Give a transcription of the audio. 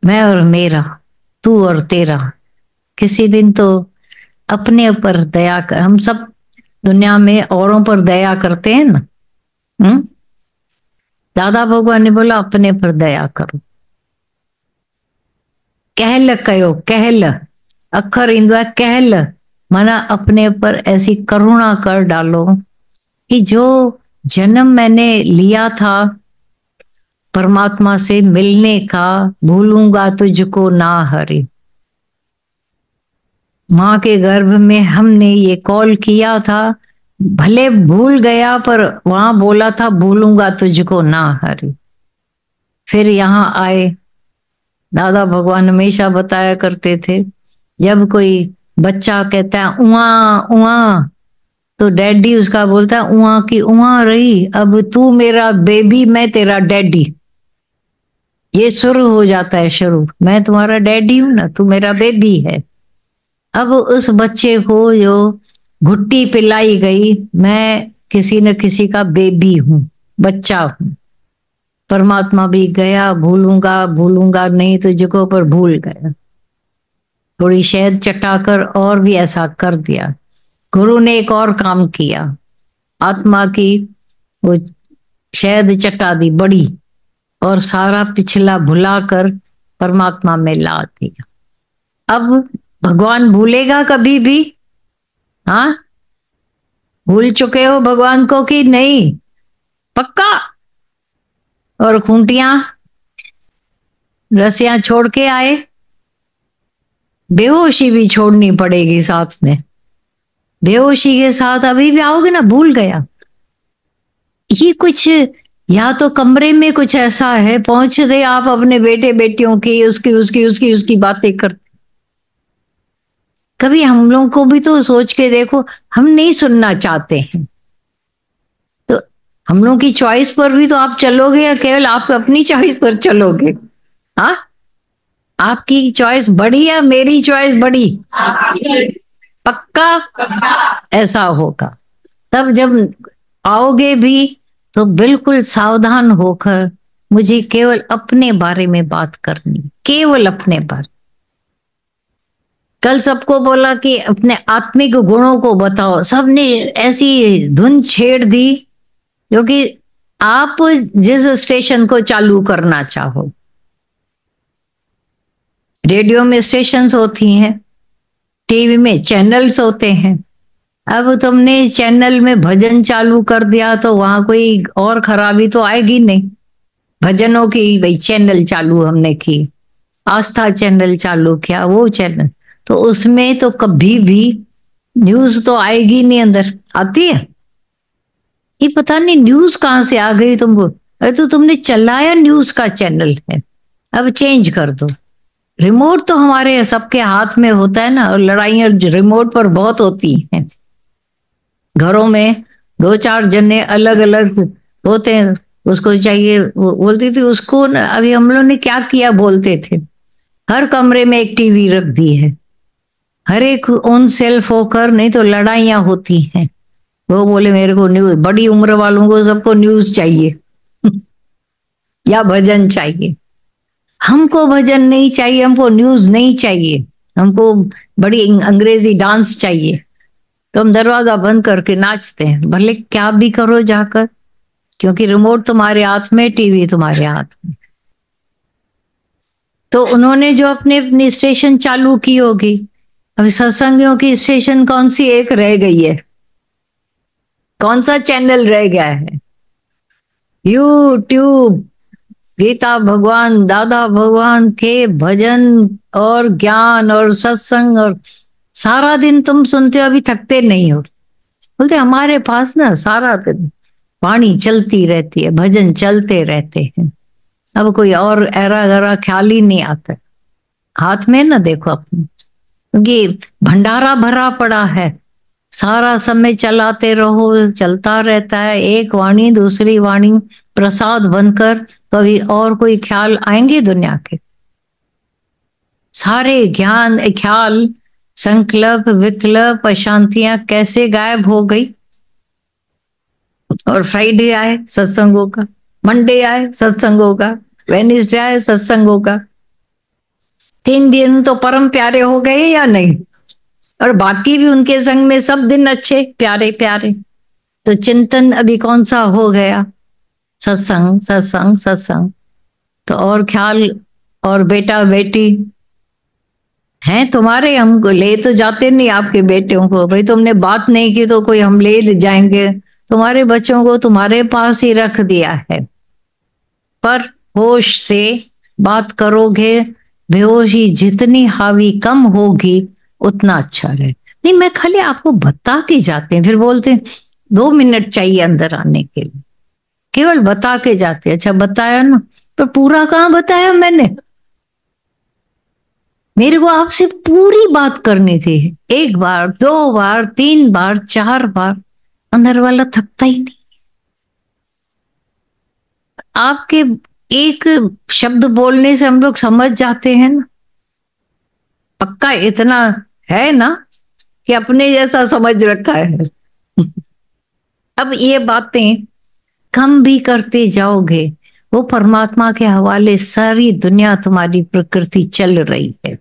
मैं और मेरा, तू और तेरा। किसी दिन तो अपने ऊपर दया कर। हम सब दुनिया में औरों पर दया करते हैं ना। हम्म। दादा भगवान ने बोला अपने पर दया करो। कहल कयो, कहल अखर ईंदो आहे कहल, माना अपने पर ऐसी करुणा कर डालो कि जो जन्म मैंने लिया था परमात्मा से मिलने का, भूलूंगा तुझको ना हरे। माँ के गर्भ में हमने ये कॉल किया था, भले भूल गया पर वहां बोला था भूलूंगा तुझको ना हरे। फिर यहाँ आए। दादा भगवान हमेशा बताया करते थे, जब कोई बच्चा कहता है उआ उआ, तो डैडी उसका बोलता है उआ की उआ रही, अब तू मेरा बेबी मैं तेरा डैडी। ये शुरू हो जाता है शुरू, मैं तुम्हारा डैडी हूं ना, तू मेरा बेबी है। अब उस बच्चे को जो घुट्टी पिलाई गई, मैं किसी न किसी का बेबी हूं, बच्चा हूं। परमात्मा भी गया, भूलूंगा भूलूंगा नहीं तुझको, पर भूल गया। थोड़ी शहद चटाकर और भी ऐसा कर दिया। गुरु ने एक और काम किया, आत्मा की वो शहद चटा दी बड़ी, और सारा पिछला भुलाकर परमात्मा में ला दिया। अब भगवान भूलेगा कभी भी? हाँ, भूल चुके हो भगवान को कि नहीं? पक्का? और खूंटियां रस्सियां छोड़ के आए, बेहोशी भी छोड़नी पड़ेगी साथ में। बेहोशी के साथ अभी भी आओगे ना, भूल गया। ये कुछ या तो कमरे में कुछ ऐसा है, पहुंच दे आप अपने बेटे बेटियों की, उसकी उसकी उसकी उसकी बातें करते। कभी हम लोगों को भी तो सोच के देखो, हम नहीं सुनना चाहते हैं तो हम लोगों की चॉइस पर भी तो आप चलोगे, या केवल आप अपनी चॉइस पर चलोगे? हाँ, आपकी चॉइस बड़ी या मेरी चॉइस बड़ी? पक्का ऐसा होगा। तब जब आओगे भी तो बिल्कुल सावधान होकर मुझे केवल अपने बारे में बात करनी, केवल अपने बारे। कल सबको बोला कि अपने आत्मिक गुणों को बताओ, सबने ऐसी धुन छेड़ दी जो कि आप जिस स्टेशन को चालू करना चाहो। रेडियो में स्टेशंस होती हैं, टीवी में चैनल्स होते हैं। अब तुमने चैनल में भजन चालू कर दिया तो वहां कोई और खराबी तो आएगी नहीं। भजनों की भाई चैनल चालू हमने की, आस्था चैनल चालू किया, वो चैनल तो उसमें तो कभी भी न्यूज तो आएगी नहीं। अंदर आती है? ये पता नहीं न्यूज कहां से आ गई तुमको। अरे तो तुमने चलाया न्यूज का चैनल है, अब चेंज कर दो। रिमोट तो हमारे सबके हाथ में होता है ना, और लड़ाइयां रिमोट पर बहुत होती हैं। घरों में दो चार जने अलग अलग होते हैं, उसको चाहिए वो बोलती थी उसको अभी हम लोग ने क्या किया बोलते थे, हर कमरे में एक टीवी रख दी है, हर एक ऑन सेल्फ होकर, नहीं तो लड़ाइयां होती हैं। वो बोले मेरे को न्यूज, बड़ी उम्र वालों को सबको न्यूज चाहिए या भजन चाहिए। हमको भजन नहीं चाहिए, हमको न्यूज नहीं चाहिए, हमको बड़ी अंग्रेजी डांस चाहिए। तो हम दरवाजा बंद करके नाचते हैं, भले क्या भी करो जाकर, क्योंकि रिमोट तुम्हारे हाथ में, टीवी तुम्हारे हाथ में। तो उन्होंने जो अपने अपनी स्टेशन चालू की होगी, अभी सत्संगियों की स्टेशन कौन सी एक रह गई है? कौन सा चैनल रह गया है? यूट्यूब। गीता भगवान, दादा भगवान के भजन और ज्ञान और सत्संग, और सारा दिन तुम सुनते हो, अभी थकते नहीं हो। बोलते हमारे पास ना सारा दिन वाणी चलती रहती है, भजन चलते रहते हैं, अब कोई और ऐरा गरा ख्याल ही नहीं आता। हाथ में ना देखो अपने, क्योंकि भंडारा भरा पड़ा है, सारा समय चलाते रहो, चलता रहता है, एक वाणी दूसरी वाणी प्रसाद बनकर, कभी और कोई ख्याल आएंगे दुनिया के? सारे ज्ञान ख्याल, संकल्प विकल्प अशांतियां कैसे गायब हो गई। और फ्राइडे आए सत्संगों का, मंडे आए सत्संगों का, वेडनेसडे आए सत्संगों का। 3 दिन तो परम प्यारे हो गए या नहीं? और बाकी भी उनके संग में सब दिन अच्छे प्यारे प्यारे। तो चिंतन अभी कौन सा हो गया? सत्संग सत्संग सत्संग। तो और ख्याल, और बेटा बेटी हैं तुम्हारे, हम ले तो जाते नहीं आपके बेटियों को, भाई तुमने बात नहीं की तो कोई हम ले जाएंगे? तुम्हारे बच्चों को तुम्हारे पास ही रख दिया है। पर होश से बात करोगे, बेहोशी जितनी हावी कम होगी उतना अच्छा रहे। नहीं, मैं खाली आपको बता के जाते हैं, फिर बोलते हैं 2 मिनट चाहिए अंदर आने के लिए, केवल बता के जाते। अच्छा बताया ना, पर पूरा कहाँ बताया मैंने? मेरे को आपसे पूरी बात करनी थी, 1 बार 2 बार 3 बार 4 बार। अंदर वाला थकता ही नहीं। आपके एक शब्द बोलने से हम लोग समझ जाते हैं ना। पक्का इतना है ना कि अपने जैसा समझ रखा है। अब ये बातें कम भी करते जाओगे, वो परमात्मा के हवाले सारी दुनिया तुम्हारी प्रकृति चल रही है।